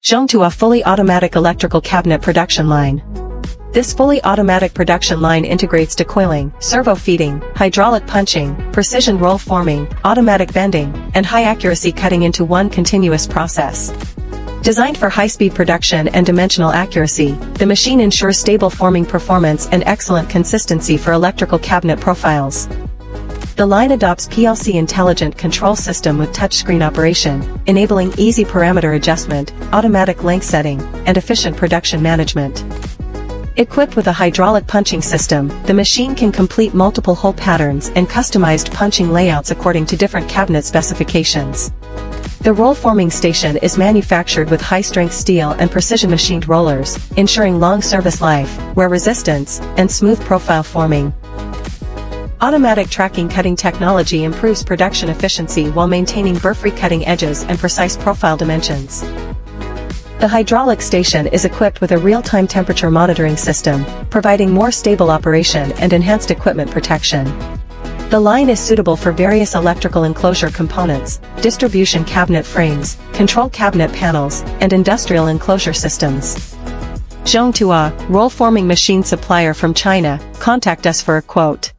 Zhongtuo fully automatic electrical cabinet production line. This fully automatic production line integrates decoiling, servo feeding, hydraulic punching, precision roll forming, automatic bending, and high-accuracy cutting into one continuous process. Designed for high-speed production and dimensional accuracy, the machine ensures stable forming performance and excellent consistency for electrical cabinet profiles. The line adopts PLC intelligent control system with touchscreen operation, enabling easy parameter adjustment, automatic length setting, and efficient production management. Equipped with a hydraulic punching system, the machine can complete multiple hole patterns and customized punching layouts according to different cabinet specifications. The roll forming station is manufactured with high-strength steel and precision machined rollers, ensuring long service life, wear resistance, and smooth profile forming. Automatic tracking cutting technology improves production efficiency while maintaining burr-free cutting edges and precise profile dimensions. The hydraulic station is equipped with a real-time temperature monitoring system, providing more stable operation and enhanced equipment protection. The line is suitable for various electrical enclosure components, distribution cabinet frames, control cabinet panels, and industrial enclosure systems. Zhongtuo, roll forming machine supplier from China, contact us for a quote.